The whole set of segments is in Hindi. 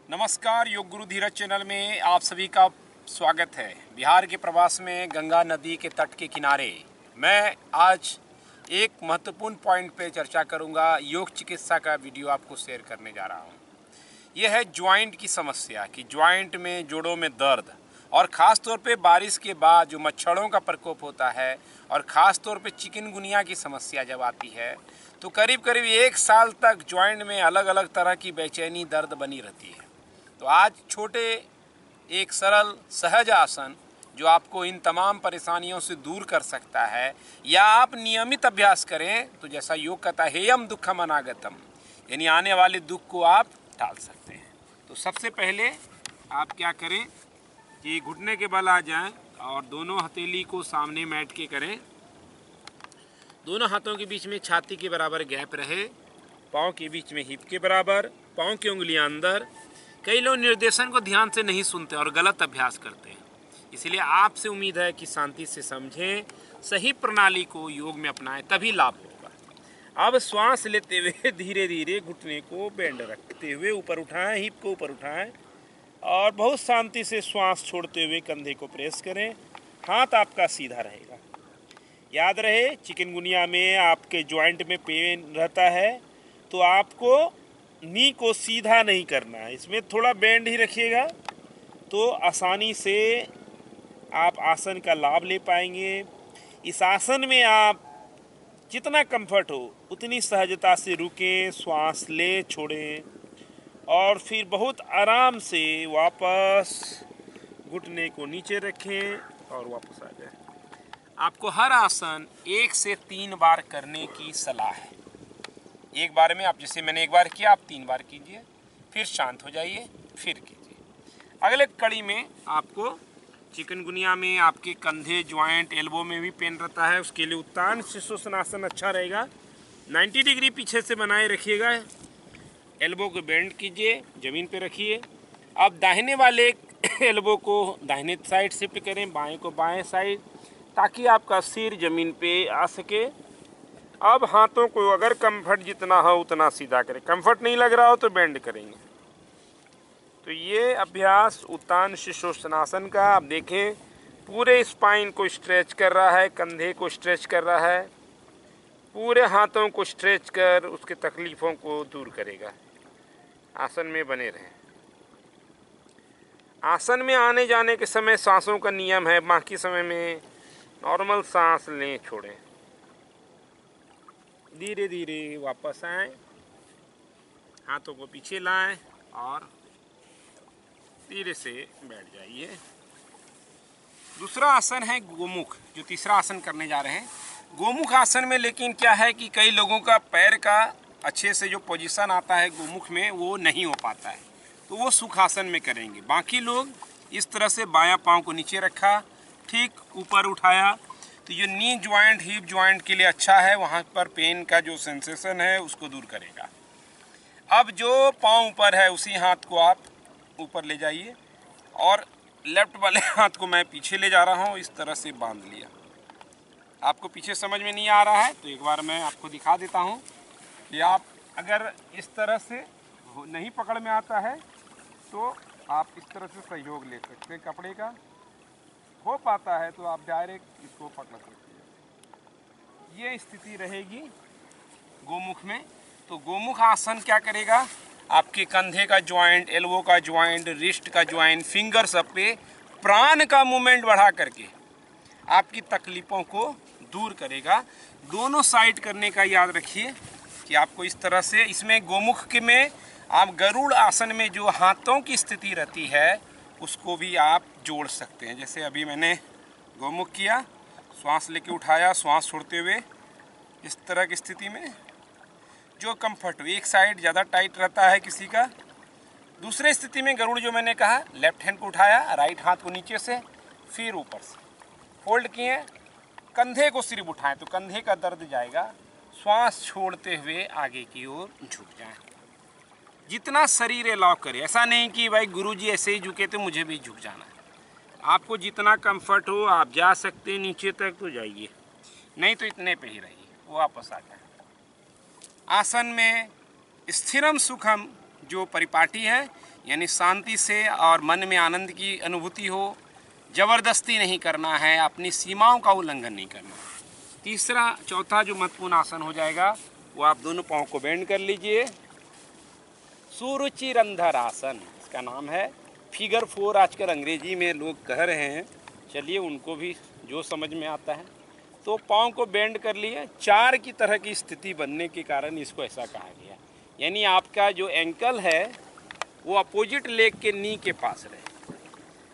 नमस्कार, योग गुरु धीरज चैनल में आप सभी का स्वागत है। बिहार के प्रवास में गंगा नदी के तट के किनारे मैं आज एक महत्वपूर्ण पॉइंट पे चर्चा करूंगा। योग चिकित्सा का वीडियो आपको शेयर करने जा रहा हूं। यह है ज्वाइंट की समस्या कि ज्वाइंट में, जोड़ों में दर्द, और ख़ास तौर पे बारिश के बाद जो मच्छरों का प्रकोप होता है और ख़ास तौर पे चिकनगुनिया की समस्या जब आती है तो करीब करीब 1 साल तक ज्वाइंट में अलग अलग तरह की बेचैनी, दर्द बनी रहती है। तो आज छोटे एक सरल सहज आसन जो आपको इन तमाम परेशानियों से दूर कर सकता है, या आप नियमित अभ्यास करें तो जैसा योग कहता है हेयम दुखम अनागतम, यानी आने वाले दुख को आप टाल सकते हैं। तो सबसे पहले आप क्या करें कि घुटने के बल आ जाएं और दोनों हथेली को सामने मैट के करें। दोनों हाथों के बीच में छाती के बराबर गैप रहे, पाँव के बीच में हिप के बराबर, पाँव की उंगलियां अंदर। कई लोग निर्देशन को ध्यान से नहीं सुनते और गलत अभ्यास करते हैं, इसलिए आपसे उम्मीद है कि शांति से समझें, सही प्रणाली को योग में अपनाएं, तभी लाभ होगा। अब श्वास लेते हुए धीरे धीरे घुटने को बेंड रखते हुए ऊपर उठाएं, हिप को ऊपर उठाएं और बहुत शांति से श्वास छोड़ते हुए कंधे को प्रेस करें। हाथ आपका सीधा रहेगा। याद रहे, चिकनगुनिया में आपके जॉइंट में पेन रहता है तो आपको नी को सीधा नहीं करना है, इसमें थोड़ा बेंड ही रखिएगा तो आसानी से आप आसन का लाभ ले पाएंगे। इस आसन में आप जितना कंफर्ट हो उतनी सहजता से रुकें, श्वास लें, छोड़ें और फिर बहुत आराम से वापस घुटने को नीचे रखें और वापस आ जाएं। आपको हर आसन 1 से 3 बार करने की सलाह है। एक बार में आप, जैसे मैंने एक बार किया, आप 3 बार कीजिए, फिर शांत हो जाइए, फिर कीजिए। अगले कड़ी में आपको चिकनगुनिया में आपके कंधे, ज्वाइंट, एल्बो में भी पेन रहता है, उसके लिए उत्तान शीर्षासन अच्छा रहेगा। 90 डिग्री पीछे से बनाए रखिएगा। एल्बो को बेंड कीजिए, ज़मीन पे रखिए। अब दाहिने वाले एल्बो को दाहिने साइड शिफ्ट करें, बाएं को बाएं साइड, ताकि आपका सिर ज़मीन पे आ सके। अब हाथों को अगर कंफर्ट जितना हो उतना सीधा करें, कंफर्ट नहीं लग रहा हो तो बेंड करेंगे। तो ये अभ्यास उत्तान शीर्षासन का आप देखें पूरे स्पाइन को स्ट्रेच कर रहा है, कंधे को स्ट्रेच कर रहा है, पूरे हाथों को स्ट्रेच कर उसके तकलीफ़ों को दूर करेगा। आसन में बने रहें। आसन में आने जाने के समय सांसों का नियम है, बाकी समय में नॉर्मल सांस लें, छोड़ें, धीरे धीरे वापस आएं, हाथों को पीछे लाएं और धीरे से बैठ जाइए। दूसरा आसन है गोमुख, जो तीसरा आसन करने जा रहे हैं। गोमुख आसन में लेकिन क्या है कि कई लोगों का पैर का अच्छे से जो पोजीशन आता है गोमुख में वो नहीं हो पाता है, तो वो सुखासन में करेंगे। बाकी लोग इस तरह से बायां पांव को नीचे रखा, ठीक ऊपर उठाया, तो ये नी ज्वाइंट, हिप ज्वाइंट के लिए अच्छा है, वहाँ पर पेन का जो सेंसेशन है उसको दूर करेगा। अब जो पांव ऊपर है उसी हाथ को आप ऊपर ले जाइए और लेफ्ट वाले हाथ को मैं पीछे ले जा रहा हूँ, इस तरह से बांध लिया। आपको पीछे समझ में नहीं आ रहा है तो एक बार मैं आपको दिखा देता हूँ कि आप अगर इस तरह से नहीं पकड़ में आता है तो आप इस तरह से सहयोग ले सकते हैं। कपड़े का हो पाता है तो आप डायरेक्ट इसको पकड़ सकते हैं। ये स्थिति रहेगी गोमुख में। तो गोमुख आसन क्या करेगा, आपके कंधे का ज्वाइंट, एल्बो का ज्वाइंट, रिस्ट का ज्वाइंट, फिंगर सब पे प्राण का मूवमेंट बढ़ा करके आपकी तकलीफ़ों को दूर करेगा। दोनों साइड करने का याद रखिए कि आपको इस तरह से, इसमें गोमुख के में आप गरुड़ आसन में जो हाथों की स्थिति रहती है उसको भी आप जोड़ सकते हैं। जैसे अभी मैंने गोमुख किया, श्वास लेके उठाया, श्वास छोड़ते हुए इस तरह की स्थिति में जो कंफर्ट हो। एक साइड ज़्यादा टाइट रहता है किसी का। दूसरे स्थिति में गरुड़ जो मैंने कहा, लेफ्ट हैंड को उठाया, राइट हाथ को नीचे से, फिर ऊपर से फोल्ड किए, कंधे को सिर्फ उठाएं तो कंधे का दर्द जाएगा। श्वास छोड़ते हुए आगे की ओर झुक जाएं, जितना शरीर अलाउ करे। ऐसा नहीं कि भाई गुरुजी ऐसे ही झुके तो मुझे भी झुक जाना है। आपको जितना कंफर्ट हो आप जा सकते हैं, नीचे तक तो जाइए, नहीं तो इतने पे ही रहिए, वापस आ जाए। आसन में स्थिरम सुखम जो परिपाटी है, यानी शांति से और मन में आनंद की अनुभूति हो। ज़बरदस्ती नहीं करना है, अपनी सीमाओं का उल्लंघन नहीं करना। तीसरा चौथा जो महत्वपूर्ण आसन हो जाएगा वो आप दोनों पाँव को बेंड कर लीजिए। सुरुचिरंधर आसन, इसका नाम है फिगर 4। आजकल अंग्रेजी में लोग कह रहे हैं, चलिए उनको भी जो समझ में आता है। तो पाँव को बेंड कर लिए। 4 की तरह की स्थिति बनने के कारण इसको ऐसा कहा गया। यानी आपका जो एंकल है वो अपोजिट लेग के नी के पास रहे।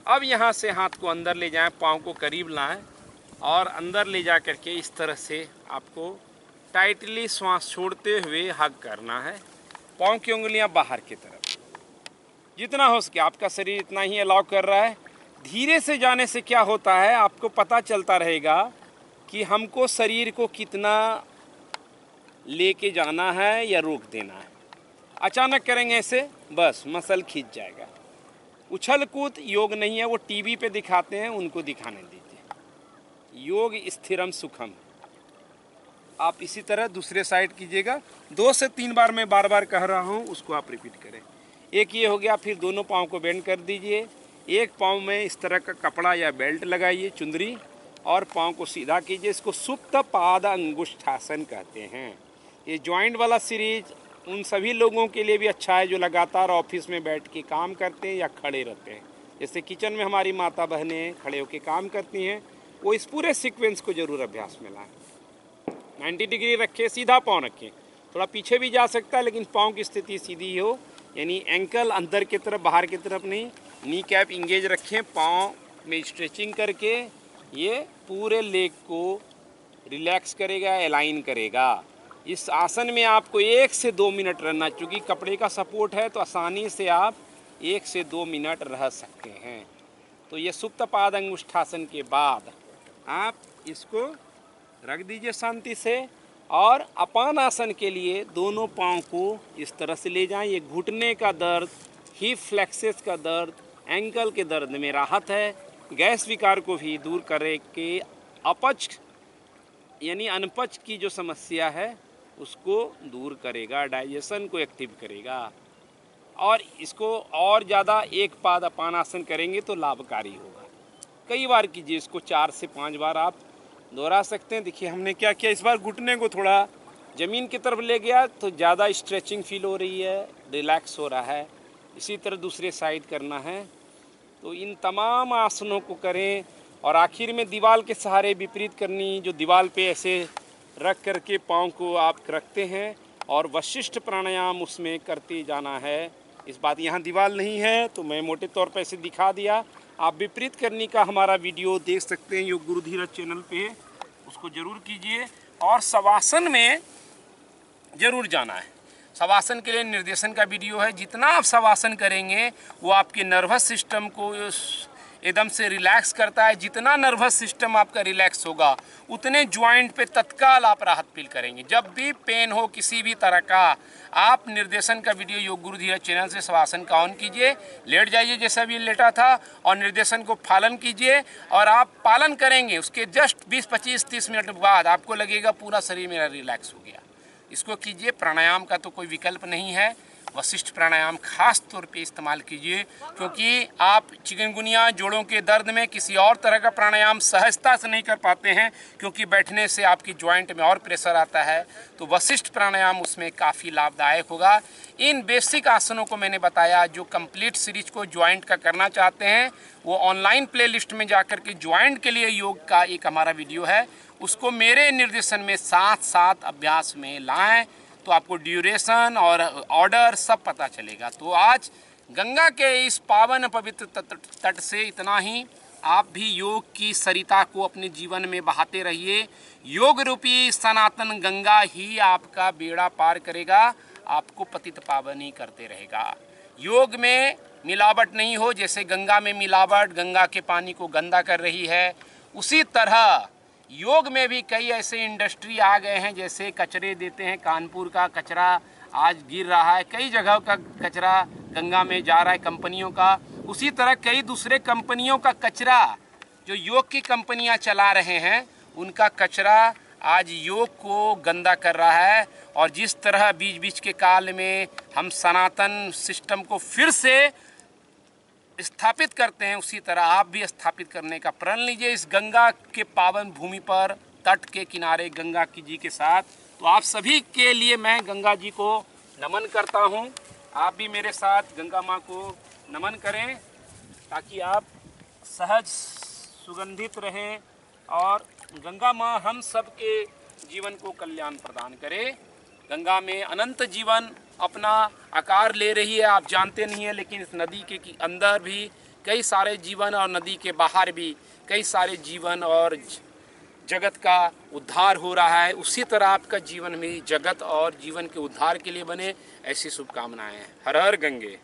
अब यहाँ से हाथ को अंदर ले जाएं, पाँव को करीब लाएं और अंदर ले जा करके इस तरह से आपको टाइटली श्वास छोड़ते हुए हग करना है। पाँव की उंगलियां बाहर की तरफ, जितना हो सके आपका शरीर इतना ही अलाउ कर रहा है। धीरे से जाने से क्या होता है, आपको पता चलता रहेगा कि हमको शरीर को कितना लेके जाना है या रोक देना है। अचानक करेंगे ऐसे, बस मसल खींच जाएगा। उछल कूद योग नहीं है, वो टीवी पे दिखाते हैं, उनको दिखाने दीजिए। योग स्थिरम सुखम। आप इसी तरह दूसरे साइड कीजिएगा। 2 से 3 बार मैं बार बार कह रहा हूँ, उसको आप रिपीट करें। एक ये हो गया। फिर दोनों पाँव को बेंड कर दीजिए। एक पाँव में इस तरह का कपड़ा या बेल्ट लगाइए, चुंदरी, और पाँव को सीधा कीजिए। इसको सुप्त पाद अंगुष्ठासन कहते हैं। ये जॉइंट वाला सीरीज उन सभी लोगों के लिए भी अच्छा है जो लगातार ऑफिस में बैठ के काम करते हैं या खड़े रहते हैं। जैसे किचन में हमारी माता बहनें खड़े होकर काम करती हैं, वो इस पूरे सीक्वेंस को ज़रूर अभ्यास में लाएं। 90 डिग्री रखें, सीधा पाँव रखें। थोड़ा पीछे भी जा सकता है लेकिन पाँव की स्थिति सीधी हो, यानी एंकल अंदर की तरफ, बाहर की तरफ नहीं। नी कैप इंगेज रखें। पाँव में स्ट्रेचिंग करके ये पूरे लेग को रिलैक्स करेगा, अलाइन करेगा। इस आसन में आपको 1 से 2 मिनट रहना। चूँकि कपड़े का सपोर्ट है तो आसानी से आप 1 से 2 मिनट रह सकते हैं। तो ये सुप्त पाद अंगुष्ठासन के बाद आप इसको रख दीजिए शांति से, और अपान आसन के लिए दोनों पाँव को इस तरह से ले जाएं। ये घुटने का दर्द, हिप फ्लेक्सेस का दर्द, एंकल के दर्द में राहत है। गैस विकार को भी दूर करे के अपच यानी अनपच की जो समस्या है उसको दूर करेगा, डाइजेशन को एक्टिव करेगा। और इसको और ज़्यादा एक पाद अपान आसन करेंगे तो लाभकारी होगा। कई बार कीजिए इसको, 4 से 5 बार आप दोहरा सकते हैं। देखिए हमने क्या किया, इस बार घुटने को थोड़ा ज़मीन की तरफ ले गया तो ज़्यादा स्ट्रेचिंग फील हो रही है, रिलैक्स हो रहा है। इसी तरह दूसरे साइड करना है। तो इन तमाम आसनों को करें और आखिर में दीवार के सहारे विपरीत करनी, जो दीवार पे ऐसे रख करके पाँव को आप रखते हैं और वशिष्ठ प्राणायाम उसमें करते जाना है। इस बात यहाँ दीवार नहीं है तो मैं मोटे तौर पर ऐसे दिखा दिया। आप विपरीत करने का हमारा वीडियो देख सकते हैं योग गुरु धीरज चैनल पे, उसको ज़रूर कीजिए। और शवासन में ज़रूर जाना है। शवासन के लिए निर्देशन का वीडियो है। जितना आप शवासन करेंगे वो आपके नर्वस सिस्टम को एकदम से रिलैक्स करता है। जितना नर्वस सिस्टम आपका रिलैक्स होगा उतने ज्वाइंट पे तत्काल आप राहत फील करेंगे। जब भी पेन हो किसी भी तरह का, आप निर्देशन का वीडियो योग गुरु धीरज चैनल से शवासन का ऑन कीजिए, लेट जाइए जैसा भी लेटा था और निर्देशन को पालन कीजिए। और आप पालन करेंगे उसके जस्ट 20, 25, 30 मिनट बाद आपको लगेगा पूरा शरीर मेरा रिलैक्स हो गया। इसको कीजिए। प्राणायाम का तो कोई विकल्प नहीं है। वशिष्ठ प्राणायाम खास तौर पे इस्तेमाल कीजिए, क्योंकि आप चिकनगुनिया, जोड़ों के दर्द में किसी और तरह का प्राणायाम सहजता से नहीं कर पाते हैं, क्योंकि बैठने से आपकी जॉइंट में और प्रेशर आता है। तो वशिष्ठ प्राणायाम उसमें काफ़ी लाभदायक होगा। इन बेसिक आसनों को मैंने बताया। जो कंप्लीट सीरीज को जॉइंट का करना चाहते हैं वो ऑनलाइन प्लेलिस्ट में जाकर के जॉइंट के लिए योग का एक हमारा वीडियो है, उसको मेरे निर्देशन में साथ साथ अभ्यास में लाएं तो आपको ड्यूरेशन और ऑर्डर सब पता चलेगा। तो आज गंगा के इस पावन पवित्र तट से इतना ही। आप भी योग की सरिता को अपने जीवन में बहाते रहिए। योग रूपी सनातन गंगा ही आपका बेड़ा पार करेगा, आपको पतित पावनी करते रहेगा। योग में मिलावट नहीं हो। जैसे गंगा में मिलावट गंगा के पानी को गंदा कर रही है, उसी तरह योग में भी कई ऐसे इंडस्ट्री आ गए हैं। जैसे कचरे देते हैं, कानपुर का कचरा आज गिर रहा है, कई जगह का कचरा गंगा में जा रहा है कंपनियों का। उसी तरह कई दूसरे कंपनियों का कचरा जो योग की कंपनियां चला रहे हैं, उनका कचरा आज योग को गंदा कर रहा है। और जिस तरह बीच बीच के काल में हम सनातन सिस्टम को फिर से स्थापित करते हैं, उसी तरह आप भी स्थापित करने का प्रण लीजिए इस गंगा के पावन भूमि पर, तट के किनारे गंगा की जी के साथ। तो आप सभी के लिए मैं गंगा जी को नमन करता हूं। आप भी मेरे साथ गंगा माँ को नमन करें ताकि आप सहज सुगंधित रहें और गंगा माँ हम सब के जीवन को कल्याण प्रदान करे। गंगा में अनंत जीवन अपना आकार ले रही है, आप जानते नहीं हैं, लेकिन इस नदी के अंदर भी कई सारे जीवन और नदी के बाहर भी कई सारे जीवन और जगत का उद्धार हो रहा है। उसी तरह आपका जीवन में जगत और जीवन के उद्धार के लिए बने, ऐसी शुभकामनाएं हैं। हर हर गंगे।